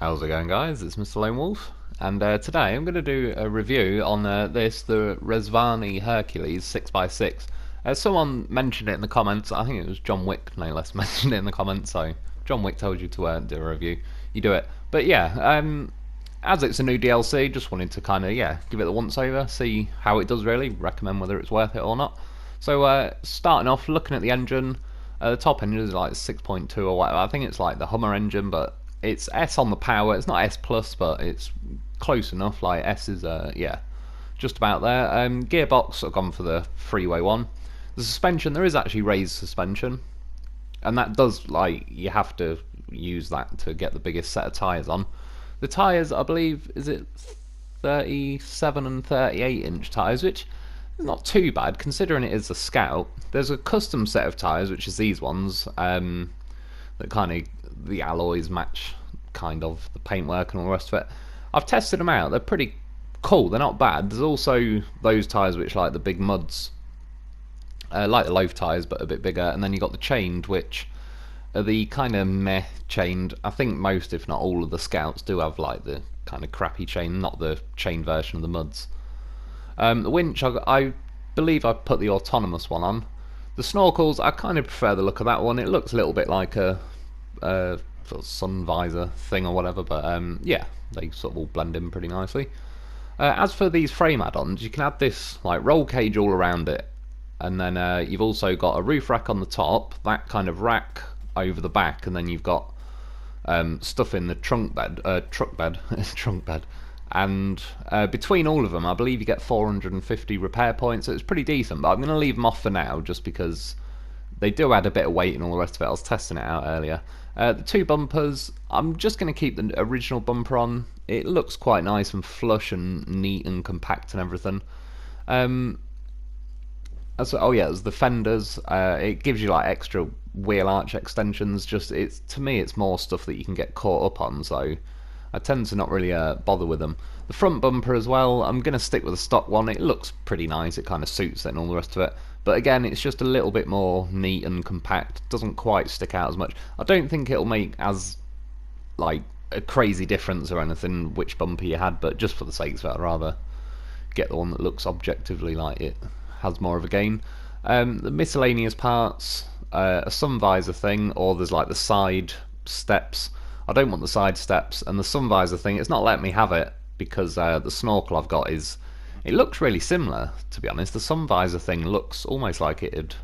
How's it going, guys? It's Mr. Lone Wolf, and today I'm going to do a review on the Rezvani Hercules 6x6. Someone mentioned it in the comments. I think it was John Wick, no less, mentioned it in the comments. So John Wick told you to do a review. You do it. But yeah, as it's a new DLC, just wanted to kind of give it a once over, see how it does really, recommend whether it's worth it or not. So starting off, looking at the engine. The top engine is like 6.2 or whatever. I think it's like the Hummer engine, but it's S on the power. It's not S plus, but it's close enough. Like S is just about there. Gearbox, I've gone for the freeway one. The suspension, there is actually raised suspension, and that does, like, you have to use that to get the biggest set of tyres on. The tyres, I believe, is it 37 and 38 inch tyres, which is not too bad considering it is a Scout. There's a custom set of tyres, which is these ones, that kind of, the alloys match kind of the paintwork and all the rest of it. I've tested them out, they're pretty cool, they're not bad. There's also those tyres which like the big muds, like the loaf tyres but a bit bigger, and then you got the chained, which are the kind of meh chained. I think most, if not all, of the Scouts do have like the kind of crappy chain, not the chained version of the muds. The winch, I believe I put the autonomous one on. The snorkels, I kind of prefer the look of that one. It looks a little bit like a sort of sun visor thing or whatever, but yeah, they sort of all blend in pretty nicely. As for these frame add-ons, you can add this like roll cage all around it, and then you've also got a roof rack on the top, that kind of rack over the back, and then you've got stuff in the trunk bed, trunk bed. And between all of them, I believe you get 450 repair points, so it's pretty decent, but I'm going to leave them off for now just because they do add a bit of weight and all the rest of it. I was testing it out earlier. The two bumpers, I'm just going to keep the original bumper on. It looks quite nice and flush and neat and compact and everything. Oh yeah, there's the fenders. It gives you like extra wheel arch extensions. To me, it's more stuff that you can get caught up on, so I tend to not really bother with them. The front bumper as well, I'm going to stick with the stock one. It looks pretty nice, it kind of suits it and all the rest of it. But again, it's just a little bit more neat and compact, doesn't quite stick out as much. I don't think it'll make as, like, a crazy difference or anything which bumper you had, but just for the sake of it, I'd rather get the one that looks objectively like it has more of a gain. The miscellaneous parts, a sun visor thing, or there's like the side steps. I don't want the side steps, and the sun visor thing, it's not letting me have it because the snorkel I've got it looks really similar, to be honest. The sun visor thing looks almost like it'd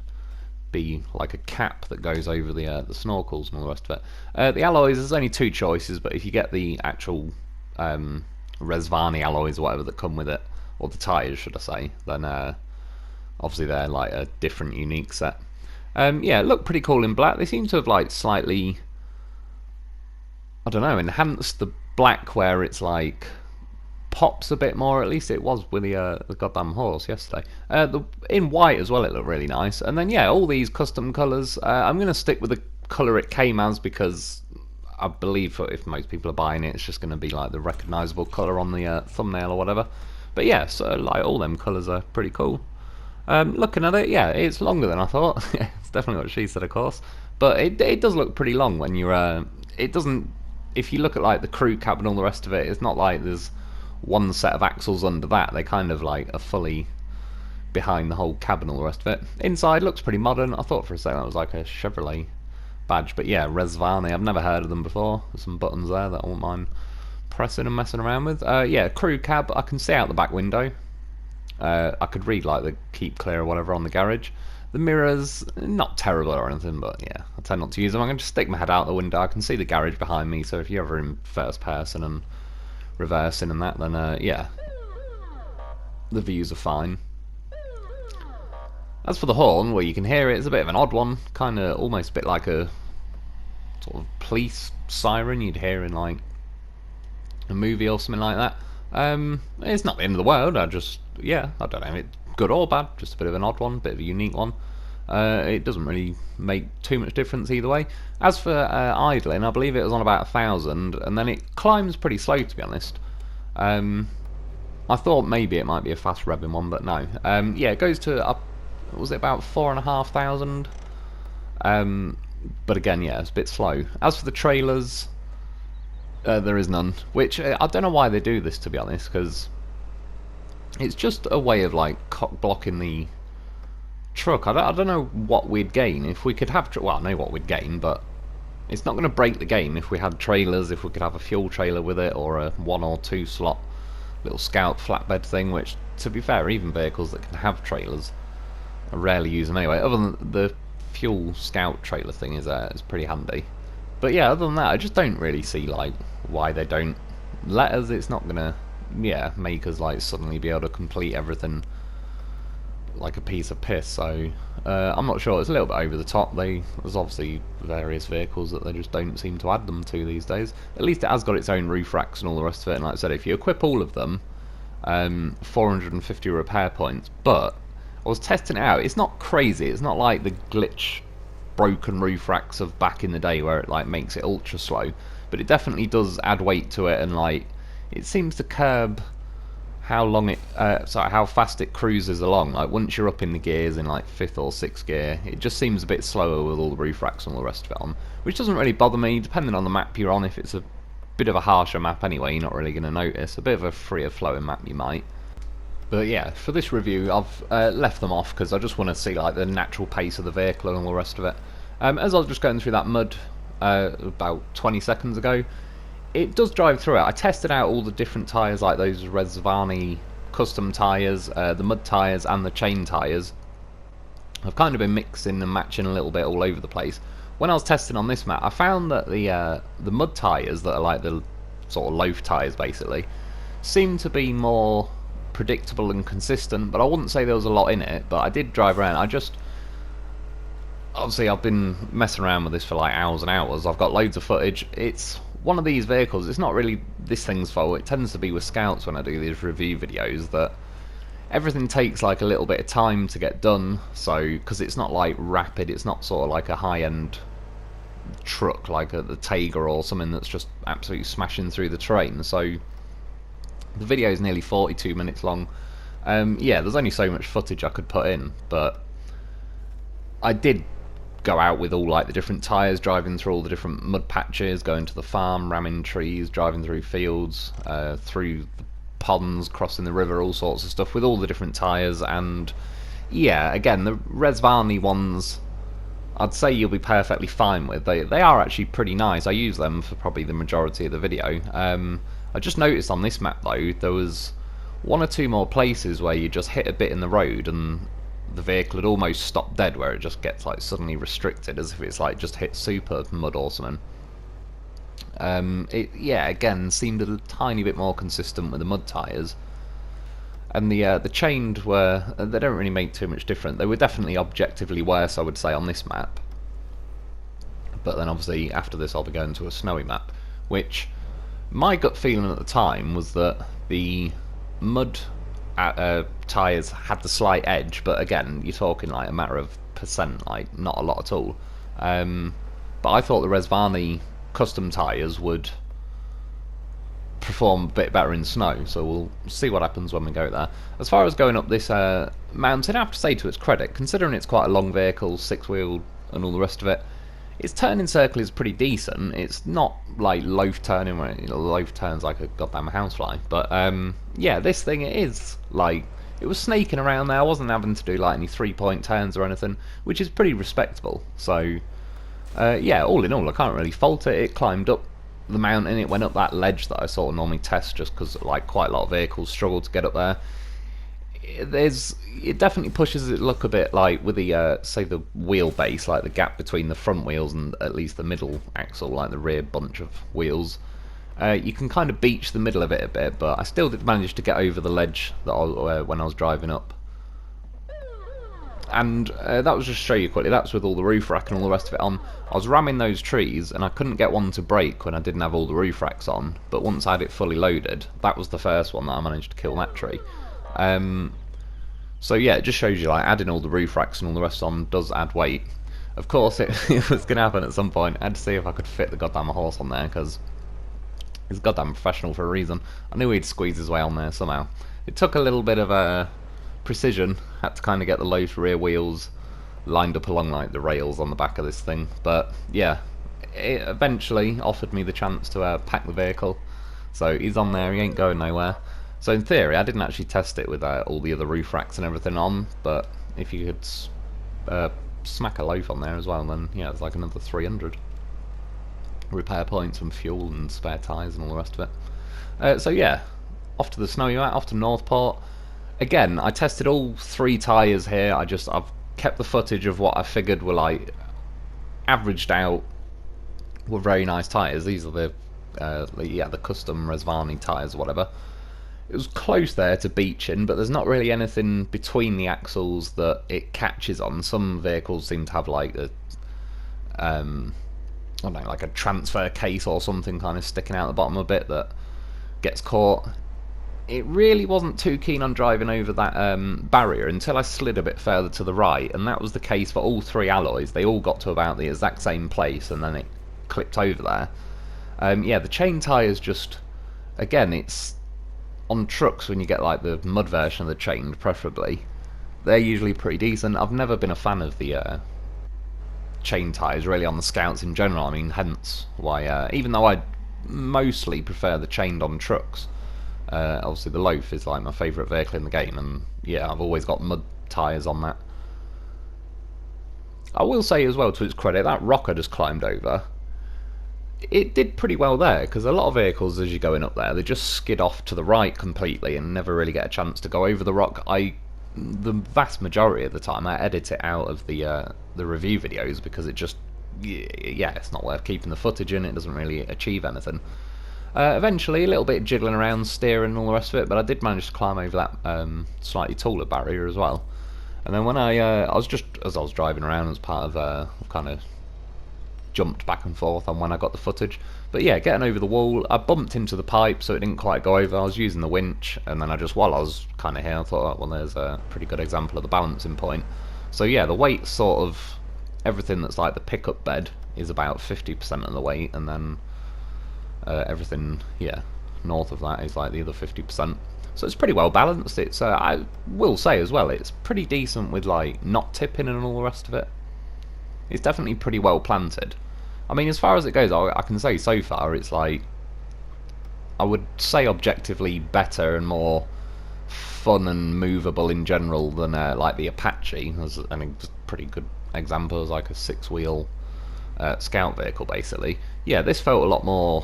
be like a cap that goes over the snorkels and all the rest of it. The alloys, there's only two choices, but if you get the actual Rezvani alloys or whatever that come with it, or the tyres should I say, then obviously they're like a different unique set. Yeah, look pretty cool in black. They seem to have like slightly, I don't know, enhanced the black where it's like pops a bit more. At least it was with the goddamn horse yesterday. In white as well, it looked really nice. And then yeah, all these custom colours. I'm going to stick with the colour it came as because I believe if most people are buying it, it's just going to be like the recognisable colour on the thumbnail or whatever. But yeah, so like all them colours are pretty cool. Looking at it, yeah, it's longer than I thought. It's definitely what she said, of course. But it does look pretty long when you're. It doesn't. If you look at like the crew cab and all the rest of it, it's not like there's one set of axles under that. They kind of like are fully behind the whole cab and all the rest of it. Inside looks pretty modern. I thought for a second that was like a Chevrolet badge, but yeah, Rezvani. I've never heard of them before. There's some buttons there that I won't mind pressing and messing around with. Yeah, crew cab. I can see out the back window. I could read like the keep clear or whatever on the garage. The mirrors, not terrible or anything, but yeah, I tend not to use them. I'm going to just stick my head out the window. I can see the garage behind me, so if you're ever in first person and reversing and that, then yeah, the views are fine. As for the horn, well, you can hear it, it's a bit of an odd one, kind of almost a bit like a sort of police siren you'd hear in like a movie or something like that. It's not the end of the world. I don't know, it's good or bad, just a bit of an odd one, bit of a unique one. It doesn't really make too much difference either way. As for idling, I believe it was on about 1,000, and then it climbs pretty slow, to be honest. I thought maybe it might be a fast revving one, but no. Yeah, it goes to up. Was it about 4,500? But again, yeah, it's a bit slow. As for the trailers, There is none. Which I don't know why they do this, to be honest, because it's just a way of like cock blocking the truck. I don't know what we'd gain if we could have. Well, I know what we'd gain, but it's not going to break the game if we had trailers. If we could have a fuel trailer with it, or a 1 or 2 slot little scout flatbed thing. Which, to be fair, even vehicles that can have trailers, I rarely use them anyway. Other than the fuel scout trailer thing is pretty handy. But yeah, other than that, I just don't really see like why they don't let us. It's not gonna, yeah, make us like suddenly be able to complete everything like a piece of piss. So I'm not sure. It's a little bit over the top. There's obviously various vehicles that they just don't seem to add them to these days. At least it has got its own roof racks and all the rest of it. And like I said, if you equip all of them, 450 repair points. But I was testing it out. It's not crazy. It's not like the glitch broken roof racks of back in the day where it like makes it ultra slow, but it definitely does add weight to it, and like it seems to curb how long it how fast it cruises along. Like once you're up in the gears in like 5th or 6th gear, it just seems a bit slower with all the roof racks and all the rest of it on, which doesn't really bother me depending on the map you're on. If it's a bit of a harsher map anyway, you're not really going to notice. A bit of a freer flowing map you might. But yeah, for this review I've left them off because I just want to see like the natural pace of the vehicle and all the rest of it. As I was just going through that mud about 20 seconds ago, it does drive through it. I tested out all the different tyres, like those Rezvani custom tyres, the mud tyres and the chain tyres. I've kind of been mixing and matching a little bit all over the place. When I was testing on this map, I found that the mud tyres that are like the sort of loaf tyres basically seem to be more predictable and consistent, but I wouldn't say there was a lot in it. But I did drive around. Obviously I've been messing around with this for like hours and hours. I've got loads of footage. It's one of these vehicles, it's not really this thing's fault. It tends to be with scouts when I do these review videos that everything takes like a little bit of time to get done. So because it's not like rapid, it's not sort of like a high-end truck like the Tiger or something that's just absolutely smashing through the terrain. So the video is nearly 42 minutes long. Yeah, there's only so much footage I could put in, but I did go out with all like the different tyres, driving through all the different mud patches, going to the farm, ramming trees, driving through fields, through the ponds, crossing the river, all sorts of stuff with all the different tyres. And yeah, again, the Rezvani ones I'd say you'll be perfectly fine with. They are actually pretty nice. I use them for probably the majority of the video. I just noticed on this map though, there was 1 or 2 more places where you just hit a bit in the road and the vehicle had almost stopped dead, where it just gets like suddenly restricted as if it's like just hit super mud or something. It, yeah, again, seemed a tiny bit more consistent with the mud tyres. And the chained were, they don't really make too much difference. They were definitely objectively worse, I would say, on this map. But then obviously after this I'll be going to a snowy map, which my gut feeling at the time was that the mud tyres had the slight edge, but again, you're talking like a matter of percent, like not a lot at all. But I thought the Rezvani custom tyres would perform a bit better in snow, so we'll see what happens when we go there. As far as going up this mountain, I have to say to its credit, considering it's quite a long vehicle, 6-wheel and all the rest of it, its turning circle is pretty decent. It's not like loaf turning where loaf turns like a goddamn housefly, but yeah, this thing, it is like, it was snaking around there. I wasn't having to do like any 3-point turns or anything, which is pretty respectable. So yeah, all in all, I can't really fault it. It climbed up the mountain, it went up that ledge that I sort of normally test just because like quite a lot of vehicles struggle to get up there. It definitely pushes it look a bit like with the say the wheelbase, like the gap between the front wheels and at least the middle axle, like the rear bunch of wheels. You can kind of beach the middle of it a bit, but I still did manage to get over the ledge that when I was driving up. And that was just to show you quickly, that's with all the roof rack and all the rest of it on. I was ramming those trees and I couldn't get one to break when I didn't have all the roof racks on, but once I had it fully loaded, that was the first one that I managed to kill that tree. So yeah, it just shows you like adding all the roof racks and all the rest on does add weight. Of course it, it was going to happen at some point. I had to see if I could fit the goddamn horse on there, because he's goddamn professional for a reason. I knew he'd squeeze his way on there somehow. It took a little bit of precision, had to kind of get the low rear wheels lined up along like the rails on the back of this thing, but yeah, it eventually offered me the chance to pack the vehicle. So he's on there, he ain't going nowhere. So in theory, I didn't actually test it with all the other roof racks and everything on, but if you could smack a loaf on there as well, then yeah, it's like another 300 repair points and fuel and spare tyres and all the rest of it. So yeah, off to the snowy mat, off to Northport. Again, I tested all 3 tyres here. I've kept the footage of what I figured were like averaged out were very nice tyres. These are the custom Rezvani tyres or whatever. It was close there to beaching, but there's not really anything between the axles that it catches on. Some vehicles seem to have like I don't know, like a transfer case or something kind of sticking out the bottom a bit that gets caught. It really wasn't too keen on driving over that barrier until I slid a bit further to the right, and that was the case for all 3 alloys. They all got to about the exact same place, and then it clipped over there. Yeah, the chain tyres just, again, it's on trucks when you get like the mud version of the chain, preferably. They're usually pretty decent. I've never been a fan of the chain tyres really on the Scouts in general. I mean, hence why, even though I mostly prefer the chained on trucks, obviously the Loaf is like my favourite vehicle in the game, and yeah, I've always got mud tyres on that. I will say as well, to its credit, that rock I just climbed over, it did pretty well there, because a lot of vehicles as you're going up there, they just skid off to the right completely and never really get a chance to go over the rock. The vast majority of the time I edit it out of the review videos because it just, yeah, it's not worth keeping the footage in, it doesn't really achieve anything. Eventually, a little bit jiggling around, steering and all the rest of it, but I did manage to climb over that slightly taller barrier as well. And then when I was just, as I was driving around as part of, kind of jumped back and forth on when I got the footage. But yeah, getting over the wall, I bumped into the pipe so it didn't quite go over. I was using the winch, and then while I was kind of here, I thought, well, there's a pretty good example of the balancing point. So yeah, the weight sort of, everything that's like the pickup bed is about 50% of the weight, and then everything, yeah, north of that is like the other 50%. So it's pretty well balanced. It's I will say as well, it's pretty decent with like not tipping and all the rest of it. It's definitely pretty well planted. I mean, as far as it goes, I can say so far it's like, I would say objectively better and more fun and movable in general than like the Apache. As a pretty good example, as like a 6-wheel scout vehicle basically. Yeah, this felt a lot more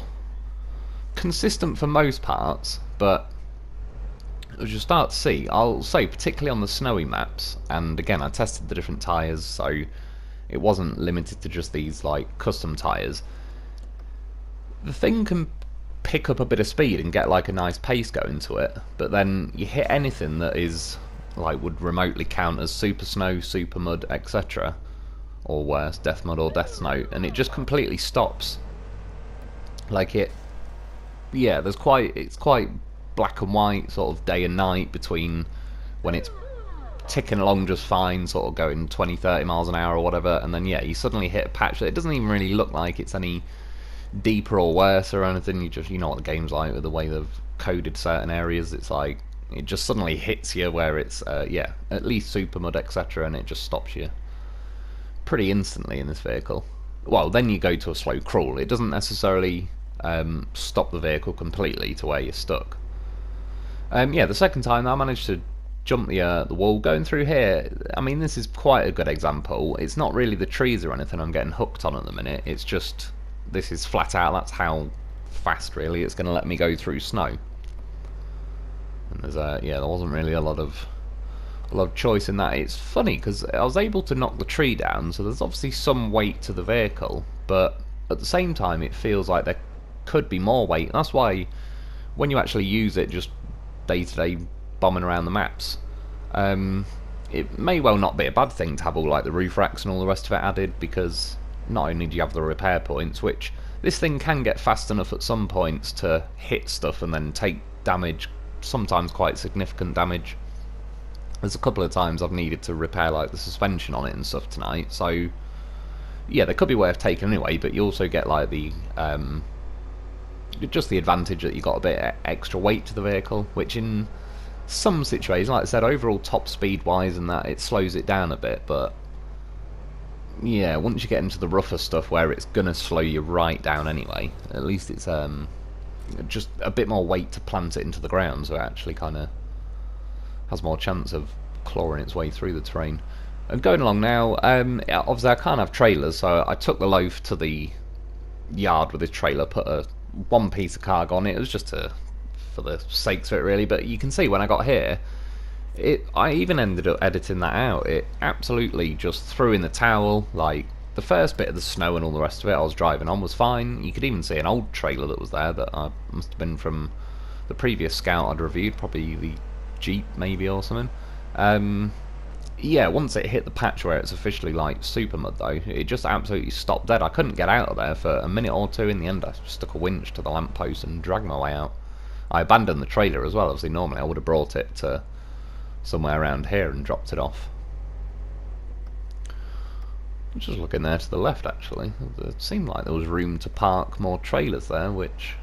consistent for most parts, but as you start to see, I'll say particularly on the snowy maps, and again I tested the different tyres, so it wasn't limited to just these like custom tyres. The thing can pick up a bit of speed and get like a nice pace going to it, but then you hit anything that is like would remotely count as super snow, super mud, etc., or worse, death mud or death snow, and it just completely stops. Like yeah, it's quite black and white, sort of day and night between when it's ticking along just fine, sort of going 20-30 miles an hour or whatever, and then yeah, you suddenly hit a patch that it doesn't even really look like it's any deeper or worse or anything. You know what the game's like with the way they've coded certain areas. It's like it just suddenly hits you where it's yeah, at least super mud, etc., and it just stops you pretty instantly in this vehicle. Well, then you go to a slow crawl. It doesn't necessarily stop the vehicle completely to where you're stuck. Yeah, the second time I managed to jump the wall. Going through here, I mean, this is quite a good example. It's not really the trees or anything I'm getting hooked on at the minute. It's just, this is flat out, that's how fast really it's going to let me go through snow. And there's yeah, there wasn't really a lot of choice in that. It's funny because I was able to knock the tree down, so there's obviously some weight to the vehicle, but at the same time it feels like there could be more weight. That's why when you actually use it just day to day bombing around the maps, it may well not be a bad thing to have all like the roof racks and all the rest of it added, because not only do you have the repair points, which this thing can get fast enough at some points to hit stuff and then take damage, sometimes quite significant damage. There's a couple of times I've needed to repair like the suspension on it and stuff tonight, so yeah, they could be worth taking anyway, but you also get like the just the advantage that you got a bit extra weight to the vehicle, which in some situations, like I said, overall top speed wise and that, it slows it down a bit, but yeah, once you get into the rougher stuff where it's gonna slow you right down anyway, at least it's just a bit more weight to plant it into the ground, so it actually kind of has more chance of clawing its way through the terrain. And going along now, obviously I can't have trailers, so I took the loaf to the yard with this trailer, put one piece of cargo on it. It was just for the sakes of it, really. But you can see when I got here, I even ended up editing that out. It absolutely just threw in the towel. Like, the first bit of the snow and all the rest of it I was driving on was fine. You could even see an old trailer that was there that must have been from the previous Scout I'd reviewed, probably the Jeep maybe or something. Yeah, once it hit the patch where it's officially like super mud though, it just absolutely stopped dead. I couldn't get out of there for a minute or two. In the end I stuck a winch to the lamppost and dragged my way out. I abandoned the trailer as well. Obviously normally I would have brought it to somewhere around here and dropped it off. Just looking there to the left actually, it seemed like there was room to park more trailers there, which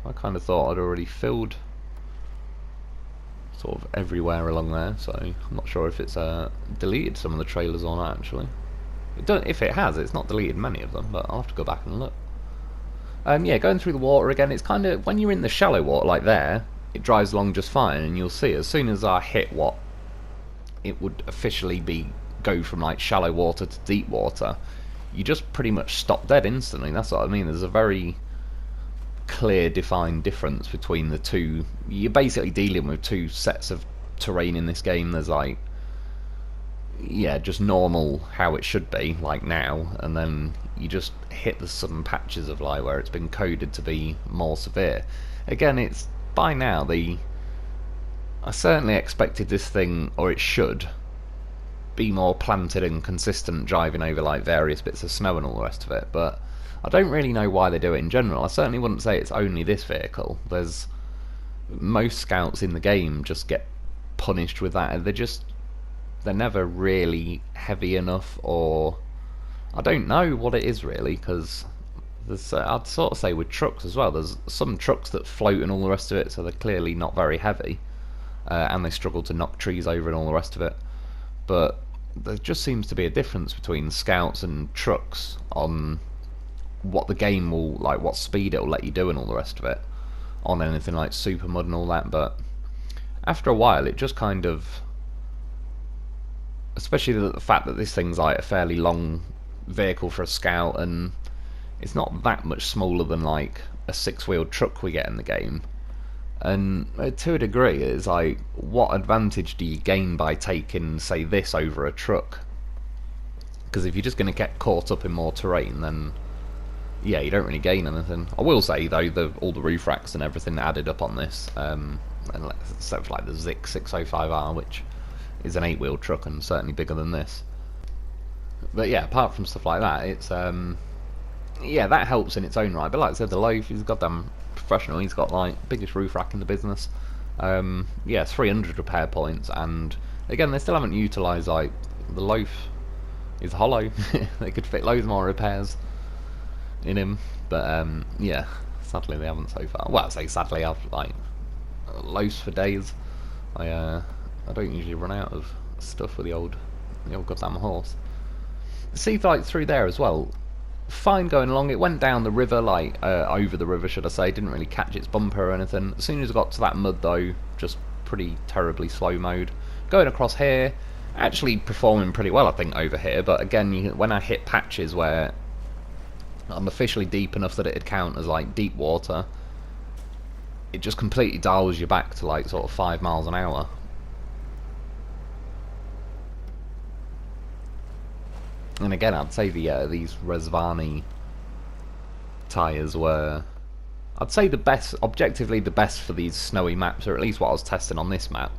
I kind of thought I'd already filled sort of everywhere along there, so I'm not sure if it's deleted some of the trailers or not actually. If it has, it's not deleted many of them, but I'll have to go back and look. Yeah, going through the water again, it's kind of, when you're in the shallow water like there, it drives along just fine, and you'll see as soon as I hit what it would officially be, go from like shallow water to deep water, you just pretty much stop dead instantly. That's what I mean. There's a very clear defined difference between the two. You're basically dealing with two sets of terrain in this game. There's like, yeah, just normal how it should be like now, and then you just hit the sudden patches of like where it's been coded to be more severe. Again, it's by now I certainly expected this thing, or it should be more planted and consistent driving over like various bits of snow and all the rest of it, but I don't really know why they do it in general. I certainly wouldn't say it's only this vehicle. There's most Scouts in the game just get punished with that. They're never really heavy enough, or I don't know what it is really, because I'd sort of say with trucks as well, there's some trucks that float and all the rest of it, so they're clearly not very heavy, and they struggle to knock trees over and all the rest of it. But there just seems to be a difference between Scouts and trucks on what the game will, like what speed it will let you do and all the rest of it on anything like super mud and all that. But after a while it just kind of, especially the fact that this thing's like a fairly long vehicle for a Scout, and it's not that much smaller than like a 6-wheeled truck we get in the game, and to a degree it's like, what advantage do you gain by taking, say, this over a truck? Because if you're just going to get caught up in more terrain, then yeah, you don't really gain anything. I will say though, all the roof racks and everything added up on this, and except for like the Zik 605R, which is an 8-wheel truck and certainly bigger than this. But yeah, apart from stuff like that, it's yeah, that helps in its own right. But like I said, the loaf is goddamn professional. He's got like biggest roof rack in the business. Yeah, 300 repair points, and again, they still haven't utilised like the loaf is hollow. They could fit loads more repairs in him, but yeah, sadly they haven't so far. Well, I say sadly, I've like loafs for days. I don't usually run out of stuff with the old goddamn horse. See, like through there as well, fine going along. It went down the river, like over the river should I say, didn't really catch its bumper or anything. As soon as I got to that mud though, just pretty terribly slow mode. Going across here, actually performing pretty well I think over here, but again, when I hit patches where I'm officially deep enough that it'd count as like deep water, it just completely dials you back to like sort of 5 miles an hour. And again, I'd say these Rezvani tyres were, I'd say the best, objectively the best for these snowy maps, or at least what I was testing on this map.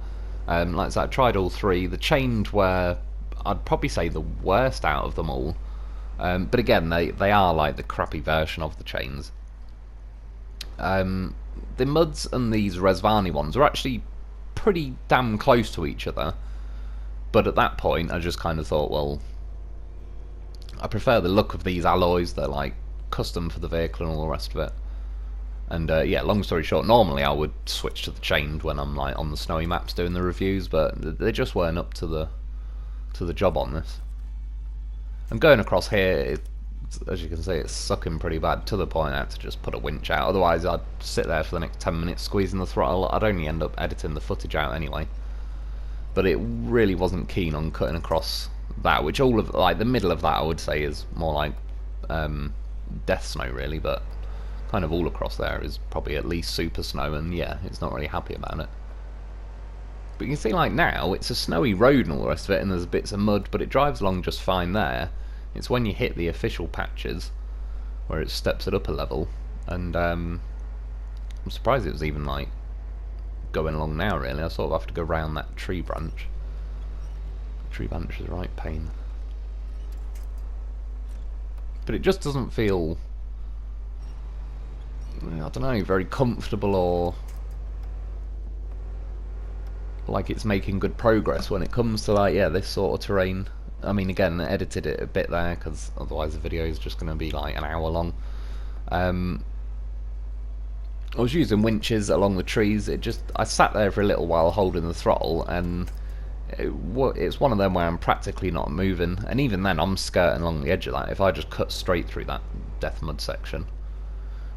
Like I said, I tried all three. The chained were, I'd probably say, the worst out of them all. But again, they are like the crappy version of the chains. The muds and these Rezvani ones are actually pretty damn close to each other. But at that point, I just kind of thought, well, I prefer the look of these alloys. They're like custom for the vehicle and all the rest of it. And yeah, long story short, normally I would switch to the chained when I'm like on the snowy maps doing the reviews, but they just weren't up to the job on this. And going across here, as you can see, it's sucking pretty bad, to the point I had to just put a winch out. Otherwise I'd sit there for the next 10 minutes squeezing the throttle. I'd only end up editing the footage out anyway. But it really wasn't keen on cutting across that, which all of, like, the middle of that I would say is more like death snow really, but kind of all across there is probably at least super snow, and yeah, it's not really happy about it. But you can see, like, now it's a snowy road and all the rest of it, and there's bits of mud, but it drives along just fine there. It's when you hit the official patches where it steps it up a level, and I'm surprised it was even, like, going along now really. I sort of have to go round that tree branch. The tree branch is a right pain. But it just doesn't feel, I don't know, very comfortable or like it's making good progress when it comes to, like, yeah, this sort of terrain. I mean, again, I edited it a bit there because otherwise the video is just going to be like an hour long. I was using winches along the trees. I sat there for a little while holding the throttle, and it's one of them where I'm practically not moving, and even then I'm skirting along the edge of that if I just cut straight through that death mud section.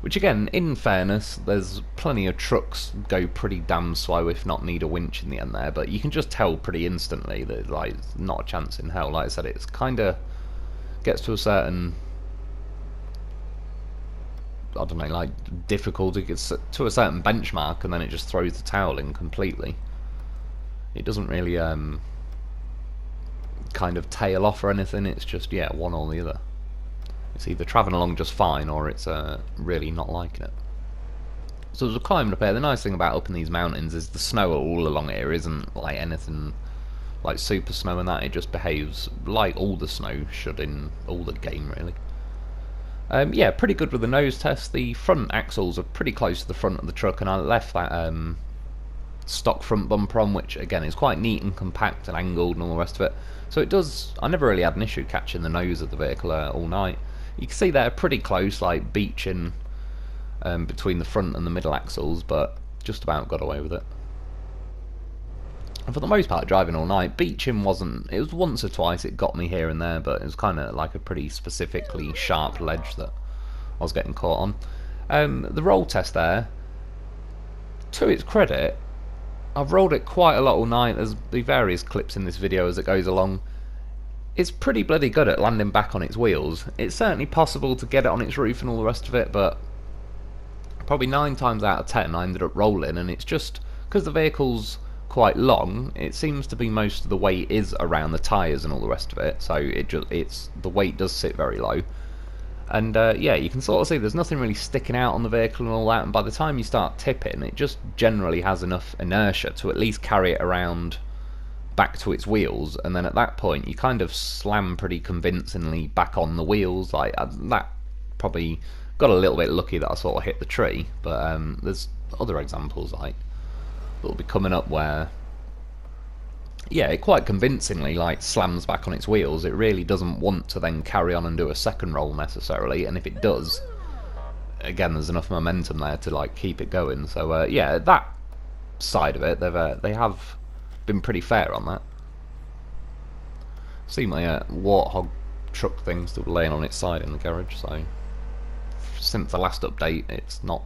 Which, again, in fairness, there's plenty of trucks go pretty damn slow, if not need a winch in the end there, but you can just tell pretty instantly that, like, it's not a chance in hell. Like I said, it's kind of gets to a certain, I don't know, like, difficulty, gets to a certain benchmark, and then it just throws the towel in completely. It doesn't really kind of tail off or anything. It's just, yeah, one or the other. It's either travelling along just fine, or it's really not liking it. So as we're climbing up here, the nice thing about up in these mountains is the snow all along here isn't like anything like super snow and that. It just behaves like all the snow should in all the game really. Yeah, pretty good with the nose test. The front axles are pretty close to the front of the truck, and I left that stock front bumper on, which again is quite neat and compact and angled and all the rest of it. So it does, I never really had an issue catching the nose of the vehicle all night. You can see they're pretty close, like beaching between the front and the middle axles, but just about got away with it. And for the most part, driving all night, beaching wasn't, it was once or twice it got me here and there, but it was kind of like a pretty specifically sharp ledge that I was getting caught on. The roll test there, to its credit, I've rolled it quite a lot all night. There's the various clips in this video as it goes along. It's pretty bloody good at landing back on its wheels. It's certainly possible to get it on its roof and all the rest of it, but probably 9 times out of 10 I ended up rolling, and it's just because the vehicle's quite long, it seems to be most of the weight is around the tyres and all the rest of it, so the weight does sit very low. And yeah, you can sort of see there's nothing really sticking out on the vehicle and all that, and by the time you start tipping, it just generally has enough inertia to at least carry it around back to its wheels, and then at that point you kind of slam pretty convincingly back on the wheels. Like that probably got a little bit lucky that I sort of hit the tree, but there's other examples like that'll be coming up where, yeah, it quite convincingly like slams back on its wheels. It really doesn't want to then carry on and do a second roll necessarily, and if it does, again, there's enough momentum there to like keep it going. So yeah, that side of it, they have been pretty fair on that. See my Warthog truck thing still laying on its side in the garage, so since the last update it's not,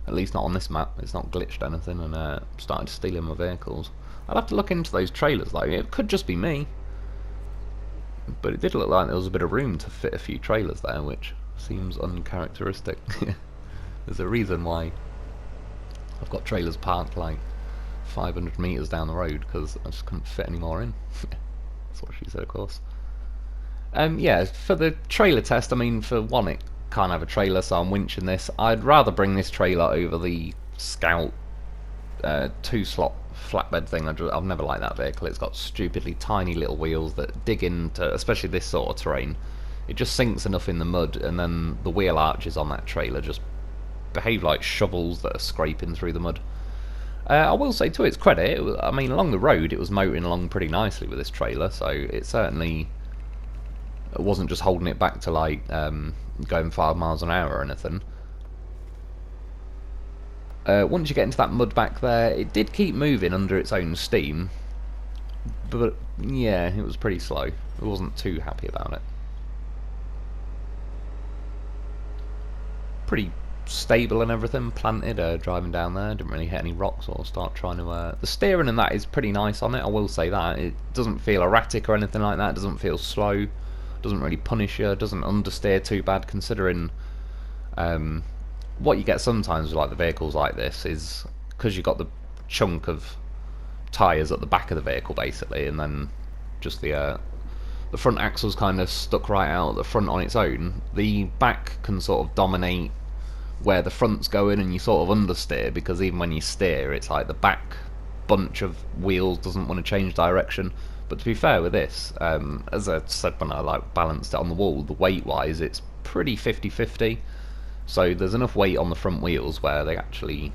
at least not on this map, it's not glitched anything and started stealing my vehicles. I'll have to look into those trailers though. It could just be me, but it did look like there was a bit of room to fit a few trailers there, which seems uncharacteristic. There's a reason why I've got trailers parked like 500 metres down the road, because I just couldn't fit any more in. That's what she said, of course. Yeah, for the trailer test, I mean, for one, it can't have a trailer, so I'm winching this. I'd rather bring this trailer over the Scout 2-slot flatbed thing. I've never liked that vehicle. It's got stupidly tiny little wheels that dig into, especially this sort of terrain. It just sinks enough in the mud, and then the wheel arches on that trailer just behave like shovels that are scraping through the mud. I will say, to its credit, I mean, along the road it was motoring along pretty nicely with this trailer, so it certainly wasn't just holding it back to like going 5 miles an hour or anything. Once you get into that mud back there, it did keep moving under its own steam, but yeah, it was pretty slow. I wasn't too happy about it. pretty stable and everything, planted, driving down there, didn't really hit any rocks or start trying to, the steering and that is pretty nice on it, I will say that. It doesn't feel erratic or anything like that, it doesn't feel slow, doesn't really punish you, doesn't understeer too bad, considering what you get sometimes with like the vehicles like this is, because you've got the chunk of tyres at the back of the vehicle basically, and then just the front axle's kind of stuck right out at the front on its own, the back can sort of dominate where the front's going, and you sort of understeer, because even when you steer it's like the back bunch of wheels doesn't want to change direction. But to be fair with this, as I said when I like balanced it on the wall, the weight wise it's pretty 50-50, so there's enough weight on the front wheels where they actually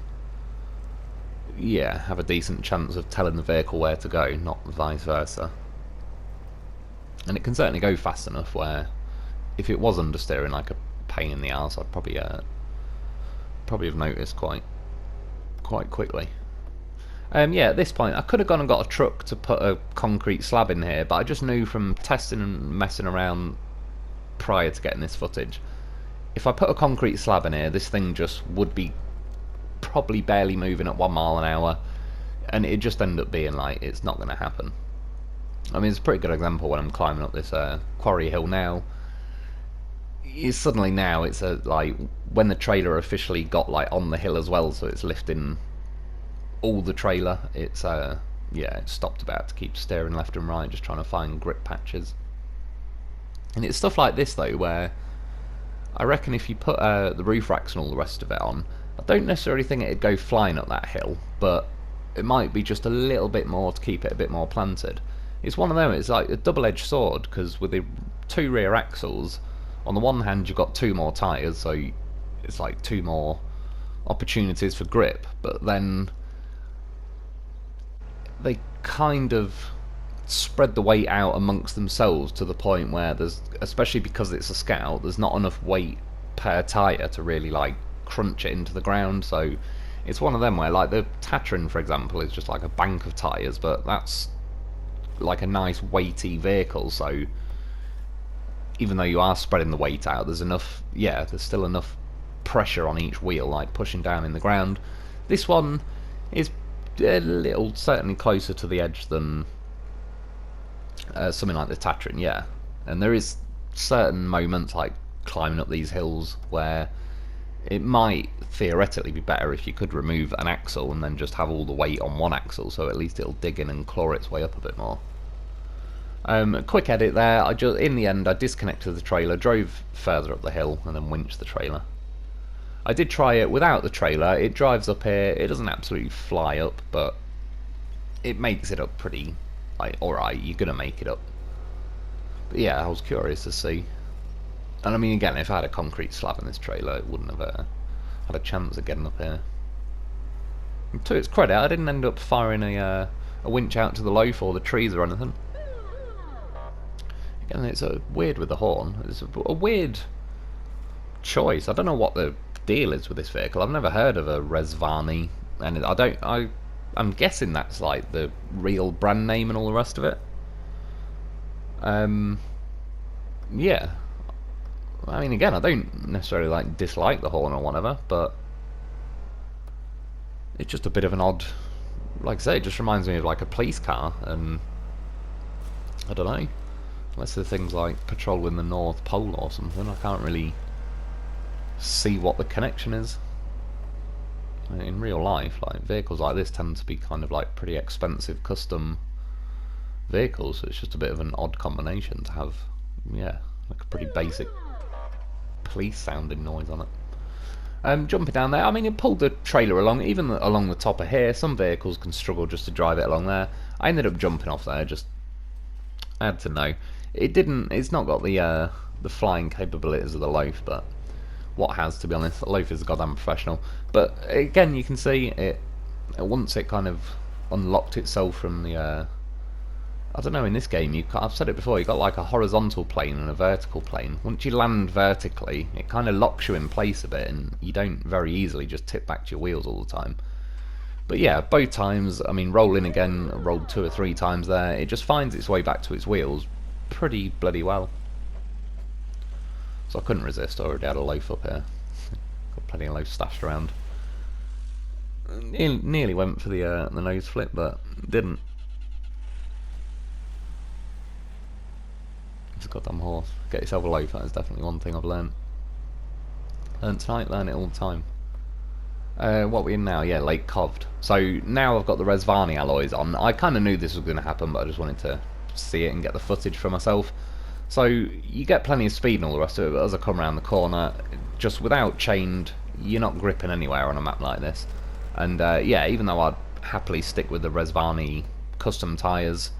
have a decent chance of telling the vehicle where to go, not vice versa. And it can certainly go fast enough where if it was understeering like a pain in the arse, I'd probably have noticed quite quickly. Yeah, at this point I could have gone and got a truck to put a concrete slab in here, but I just knew from testing and messing around prior to getting this footage, if I put a concrete slab in here, this thing just would be probably barely moving at 1 mile an hour, and it'd just end up being like, it's not going to happen. I mean, it's a pretty good example when I'm climbing up this quarry hill now. Suddenly now it's like when the trailer officially got like on the hill as well, so it's lifting all the trailer, it's it stopped about to keep steering left and right, just trying to find grip patches. And it's stuff like this though where I reckon if you put the roof racks and all the rest of it on, I don't necessarily think it'd go flying up that hill, but it might be just a little bit more to keep it a bit more planted. It's one of them, it's like a double-edged sword, because with the 2 rear axles, on the one hand you've got 2 more tyres, so it's like 2 more opportunities for grip, but then they kind of spread the weight out amongst themselves to the point where there's, especially because it's a Scout, there's not enough weight per tyre to really like crunch it into the ground. So it's one of them where like the Tatran for example is just like a bank of tyres, but that's like a nice weighty vehicle, so even though you are spreading the weight out, there's enough, there's still enough pressure on each wheel, like pushing down in the ground. This one is a little, certainly closer to the edge than something like the Tatran, and there is certain moments like climbing up these hills where it might theoretically be better if you could remove an axle and then just have all the weight on one axle, so at least it'll dig in and claw its way up a bit more. A quick edit there, in the end I disconnected the trailer, drove further up the hill and then winched the trailer. I did try it without the trailer, it drives up here, it doesn't absolutely fly up, but it makes it up pretty, like, alright, you're gonna make it up. But yeah, I was curious to see. And I mean, again, if I had a concrete slab in this trailer, it wouldn't have had a chance of getting up here. And to its credit, I didn't end up firing a winch out to the loaf or the trees or anything. Again, it's weird with the horn. It's a weird choice. I don't know what the deal is with this vehicle. I've never heard of a Rezvani, and I'm guessing that's like the real brand name and all the rest of it. Yeah. I mean, again, I don't necessarily like dislike the horn or whatever, but it's just a bit of an odd, like I say, it just reminds me of like a police car, and I don't know, unless they're things like patrolling the North Pole or something, I can't really see what the connection is. In real life, like vehicles like this tend to be kind of like pretty expensive custom vehicles, so it's just a bit of an odd combination to have, like a pretty basic police sounding noise on it. Jumping down there, I mean, it pulled the trailer along, even along the top of here. Some vehicles can struggle just to drive it along there. I ended up jumping off there, just I had to know. It's not got the flying capabilities of the loaf, but what has, to be honest, the loaf is a goddamn professional. But again, you can see it once it kind of unlocked itself from the I don't know, in this game, I've said it before, you've got like a horizontal plane and a vertical plane. Once you land vertically, it kind of locks you in place a bit, and you don't very easily just tip back to your wheels all the time. But yeah, both times, I mean, rolling again, rolled 2 or 3 times there, it just finds its way back to its wheels pretty bloody well. So I couldn't resist, I already had a loaf up here. plenty of loaves stashed around. Nearly went for the nose flip, but didn't. It's a goddamn horse. Get yourself a loaf, that is definitely one thing I've learnt. Learnt tonight, learn it all the time. What are we in now? Yeah, Lake Coved. So now I've got the Rezvani alloys on. I kind of knew this was going to happen, but I just wanted to see it and get the footage for myself. So you get plenty of speed and all the rest of it, but as I come around the corner, just without chained, you're not gripping anywhere on a map like this. And yeah, even though I'd happily stick with the Rezvani custom tyres,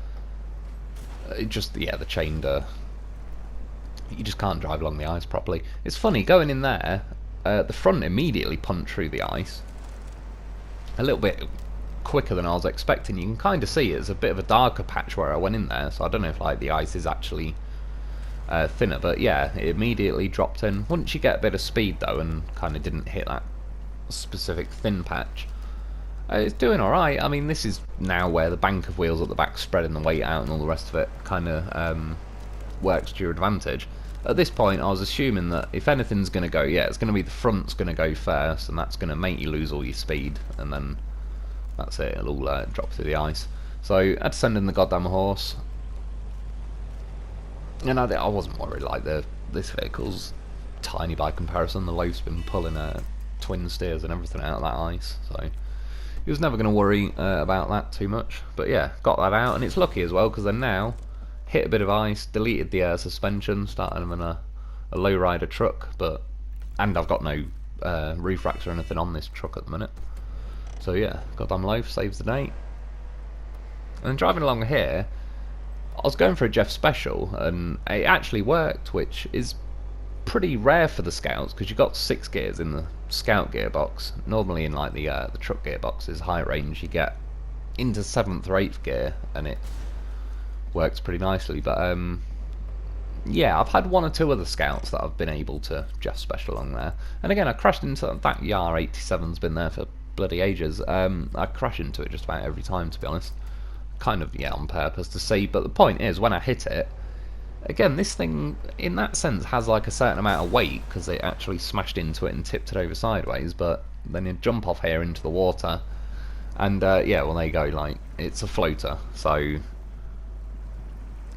it just, yeah, the chained, you just can't drive along the ice properly. It's funny, going in there, the front immediately punched through the ice. A little bit quicker than I was expecting. You can kind of see it's a bit of a darker patch where I went in there, so I don't know if like the ice is actually thinner, but yeah, it immediately dropped in. Once you get a bit of speed though, and kind of didn't hit that specific thin patch, it's doing alright. I mean, this is now where the bank of wheels at the back spreading the weight out and all the rest of it kind of works to your advantage. At this point I was assuming that if anything's going to go, yeah, it's going to be the front's going to go first, and that's going to make you lose all your speed, and then that's it, it'll all drop through the ice. So I had to send in the goddamn horse, and I wasn't worried. Like, this vehicle's tiny by comparison. The loaf's been pulling twin steers and everything out of that ice, so he was never going to worry about that too much. But yeah, got that out, and it's lucky as well, because then now hit a bit of ice, deleted the suspension, started them in a lowrider truck, and I've got no roof racks or anything on this truck at the minute. So yeah, goddamn loaf, saves the day. And then driving along here, I was going for a Jeff Special, and it actually worked, which is pretty rare for the Scouts, because you've got 6 gears in the Scout gearbox. Normally in like the truck gearboxes, high range, you get into 7th or 8th gear, and it works pretty nicely. But yeah, I've had 1 or 2 other Scouts that I've been able to Jeff Special along there. And again, I crashed into that Yar 87's been there for bloody ages. I crash into it just about every time, to be honest. Kind of, yeah, on purpose to see. But the point is, when I hit it, again, this thing, in that sense, has like a certain amount of weight, because it actually smashed into it and tipped it over sideways. But then you jump off here into the water, and yeah, well, there you go, like, it's a floater. So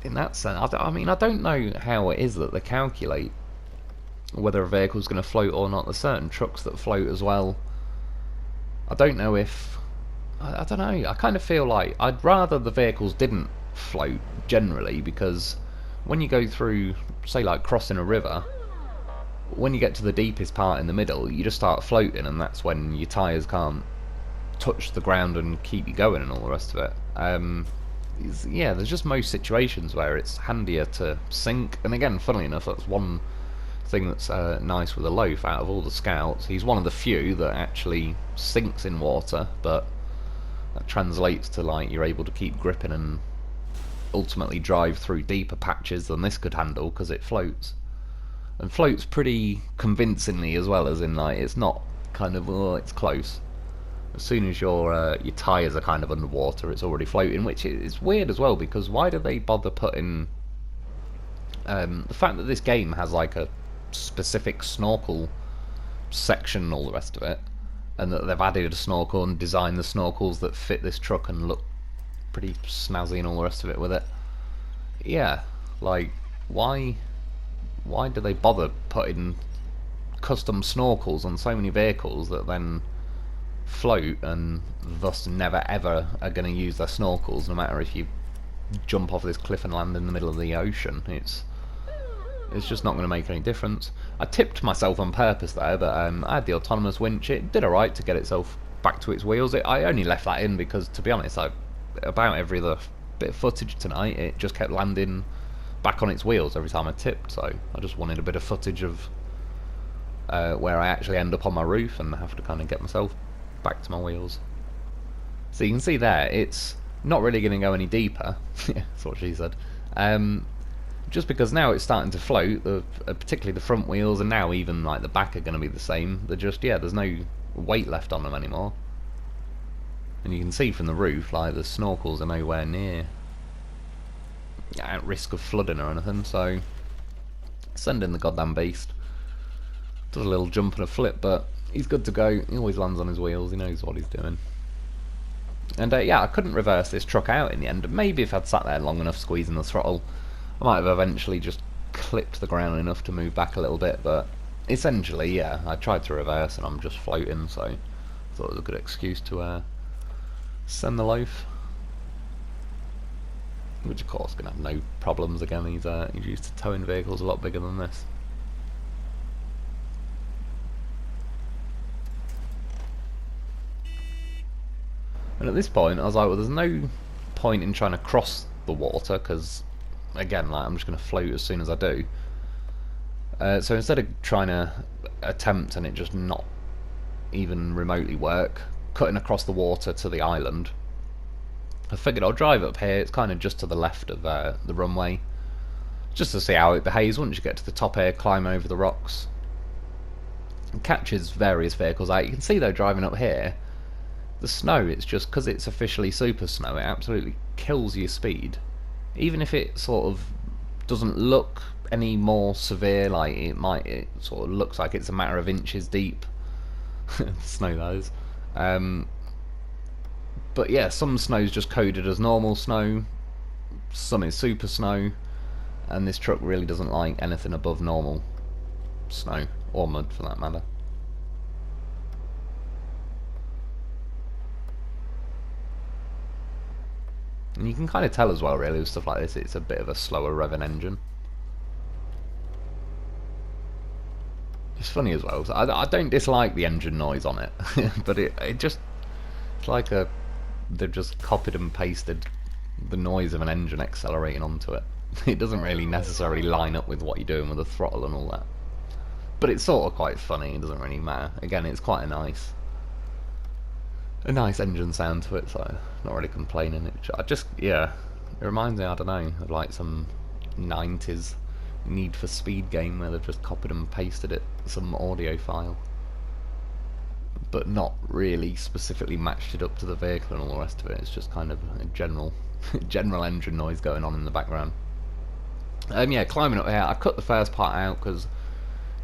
in that sense, I mean, I don't know how it is that they calculate whether a vehicle's going to float or not. There's certain trucks that float as well. I don't know if... I don't know, I kind of feel like I'd rather the vehicles didn't float, generally, because when you go through, say, like crossing a river, when you get to the deepest part in the middle, you just start floating, and that's when your tyres can't touch the ground and keep you going and all the rest of it. Yeah, there's just most situations where it's handier to sink, and again, funnily enough, that's one thing that's nice with a loaf. Out of all the Scouts, he's one of the few that actually sinks in water, but that translates to, like, you're able to keep gripping and ultimately drive through deeper patches than this could handle, because it floats. And floats pretty convincingly as well, as in, like, it's not kind of, oh, it's close. As soon as your tyres are kind of underwater, it's already floating, which is weird as well, because why do they bother putting... the fact that this game has, like, a specific snorkel section and all the rest of it, and that they've added a snorkel and designed the snorkels that fit this truck and look pretty snazzy and all the rest of it with it. Yeah, like, why do they bother putting custom snorkels on so many vehicles that then float, and thus never ever are going to use their snorkels, no matter if you jump off this cliff and land in the middle of the ocean? It's just not going to make any difference. I tipped myself on purpose there, but I had the autonomous winch. It did alright to get itself back to its wheels. I only left that in because, to be honest, about every other bit of footage tonight, it just kept landing back on its wheels every time I tipped, so I just wanted a bit of footage of where I actually end up on my roof and have to kind of get myself back to my wheels. So you can see there, it's not really going to go any deeper. Yeah, that's what she said. Just because now it's starting to float, particularly the front wheels, and now even like the back are going to be the same. They're just, yeah, there's no weight left on them anymore. And you can see from the roof, like, the snorkels are nowhere near at risk of flooding or anything, so send in the goddamn beast. Does a little jump and a flip, but He's good to go. He always lands on his wheels. He knows what he's doing. And yeah, I couldn't reverse this truck out in the end. Maybe if I'd sat there long enough squeezing the throttle, I might have eventually just clipped the ground enough to move back a little bit. But essentially, yeah, I tried to reverse and I'm just floating, so I thought it was a good excuse to send the loaf. Which of course going to have no problems again. He's used to towing vehicles a lot bigger than this. And at this point, I was like, well, there's no point in trying to cross the water, because, again, like, I'm just going to float as soon as I do. So instead of trying to attempt and it just not even remotely work, cutting across the water to the island, I figured I'll drive up here. It's kind of just to the left of the runway, just to see how it behaves. Once you get to the top here, climb over the rocks. It catches various vehicles out. You can see, though, driving up here, the snow, it's just because it's officially super snow, it absolutely kills your speed. Even if it sort of doesn't look any more severe, like it sort of looks like it's a matter of inches deep. Snow, that is. But yeah, some snow's just coded as normal snow, some is super snow, and this truck really doesn't like anything above normal snow, or mud for that matter. And you can kind of tell as well, really, with stuff like this, it's a bit of a slower revving engine. It's funny as well, I don't dislike the engine noise on it, but it just, it's like they've just copied and pasted the noise of an engine accelerating onto it. It doesn't really necessarily line up with what you're doing with the throttle and all that. But it's sort of quite funny, it doesn't really matter. Again, it's quite a nice engine sound to it, so I'm not really complaining. Yeah, it reminds me, I don't know, of like some 90s Need for Speed game where they've just copied and pasted it, some audio file, but not really specifically matched it up to the vehicle and all the rest of it. It's just kind of a general engine noise going on in the background. Yeah, climbing up here, I cut the first part out because,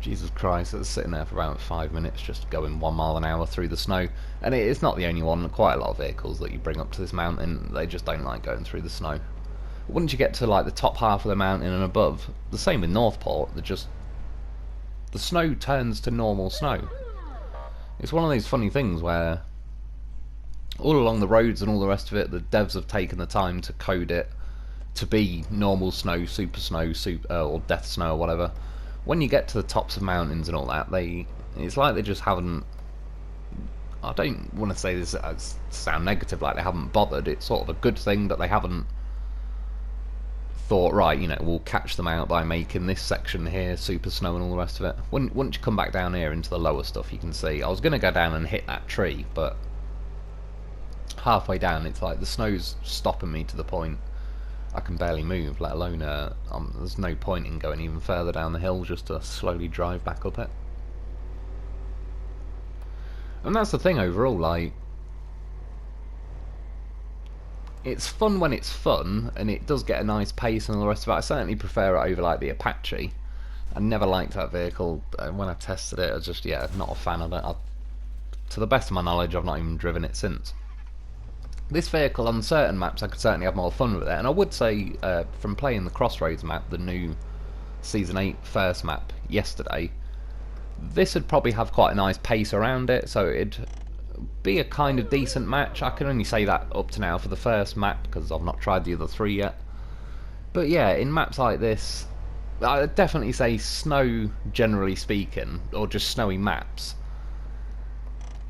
Jesus Christ, I was sitting there for about 5 minutes just going 1 mile an hour through the snow. And it's not the only one. Quite a lot of vehicles that you bring up to this mountain, they just don't like going through the snow. Once you get to like the top half of the mountain and above, the same with Northport, the snow turns to normal snow. It's one of those funny things where all along the roads and all the rest of it, the devs have taken the time to code it to be normal snow, or death snow or whatever. When you get to the tops of mountains and all that, it's like they just haven't, I don't want to say this as sound negative, like they haven't bothered. It's sort of a good thing that they haven't thought, right, we'll catch them out by making this section here super snow and all the rest of it. Once you come back down here into the lower stuff, you can see, I was going to go down and hit that tree, but halfway down it's like the snow's stopping me to the point I can barely move, let alone there's no point in going even further down the hill just to slowly drive back up it. And that's the thing overall, like, it's fun when it's fun, and it does get a nice pace and all the rest of it. I certainly prefer it over like the Apache. I never liked that vehicle. When I tested it, I was just, yeah, not a fan of it. To the best of my knowledge, I've not even driven it since. This vehicle, on certain maps, I could certainly have more fun with it, and I would say, from playing the Crossroads map, the new Season 8 first map yesterday, this would probably have quite a nice pace around it, so it'd be a kind of decent match. I can only say that up to now for the first map, because I've not tried the other 3 yet. But yeah, in maps like this, I'd definitely say snow, generally speaking, or just snowy maps,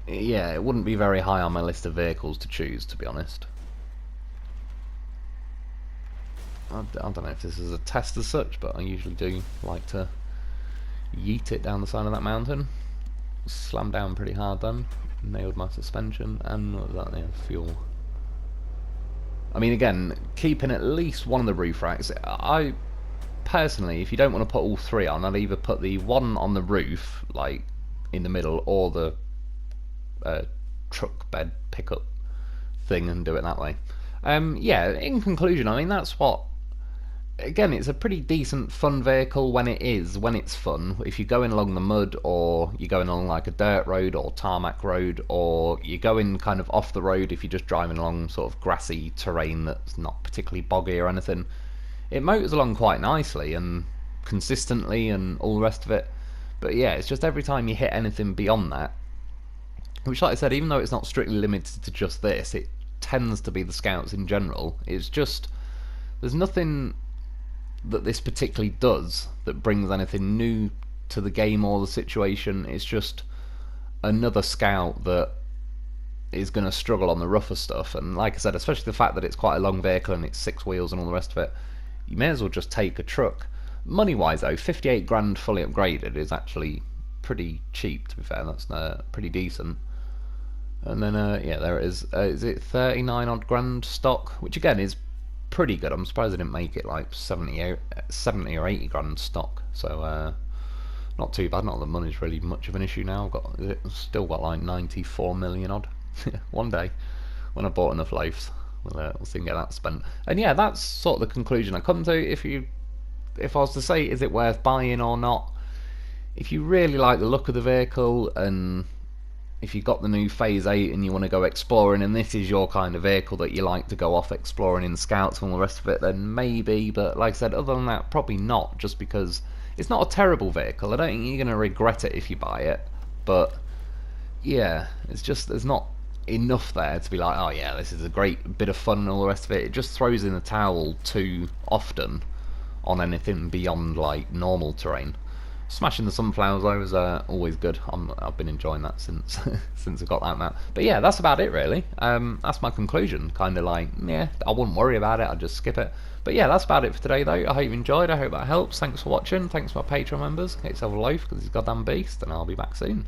yeah, it wouldn't be very high on my list of vehicles to choose, to be honest. I don't know if this is a test as such, but I usually do like to yeet it down the side of that mountain. Slammed down pretty hard then, nailed my suspension, and what was that, yeah, fuel. I mean, again, keeping at least one of the roof racks. I personally, if you don't want to put all 3 on, I'd either put the one on the roof, like in the middle, or the truck bed pickup thing and do it that way. Yeah, in conclusion, I mean, that's what again, it's a pretty decent fun vehicle when it's fun. If you're going along the mud, or you're going along like a dirt road or tarmac road, or you're going kind of off the road if you're just driving along sort of grassy terrain that's not particularly boggy or anything, it motors along quite nicely and consistently and all the rest of it. But yeah, it's just every time you hit anything beyond that, which, like I said, even though it's not strictly limited to just this, it tends to be the Scouts in general. It's just, there's nothing that this particularly does that brings anything new to the game or the situation. It's just another Scout that is going to struggle on the rougher stuff. And like I said, especially the fact that it's quite a long vehicle and it's 6 wheels and all the rest of it, you may as well just take a truck. Money wise though, 58 grand fully upgraded is actually pretty cheap, to be fair. That's pretty decent. And then yeah, there it is it 39 odd grand stock, which again is pretty good. I'm surprised I didn't make it like 70 or 80 grand stock. So not too bad. Not that money's really much of an issue now. Still got like 94 million odd. One day, when I bought enough loaves, we'll soon get that spent. And yeah, that's sort of the conclusion I come to. If I was to say, is it worth buying or not? If you really like the look of the vehicle, and if you got the new Phase 8 and you want to go exploring, and this is your kind of vehicle that you like to go off exploring in Scouts and all the rest of it, then maybe. But like I said, other than that, probably not, just because it's not a terrible vehicle. I don't think you're going to regret it if you buy it. But yeah, it's just, there's not enough there to be like, oh yeah, this is a great bit of fun and all the rest of it. It just throws in the towel too often on anything beyond like normal terrain. Smashing the sunflowers though is always good. I've been enjoying that since since I got that map. But yeah, that's about it really. That's my conclusion. Kind of like, yeah, I wouldn't worry about it. I'd just skip it. But yeah, that's about it for today though. I hope you enjoyed. I hope that helps. Thanks for watching. Thanks to my Patreon members. Get yourself a loaf because he's a goddamn beast, and I'll be back soon.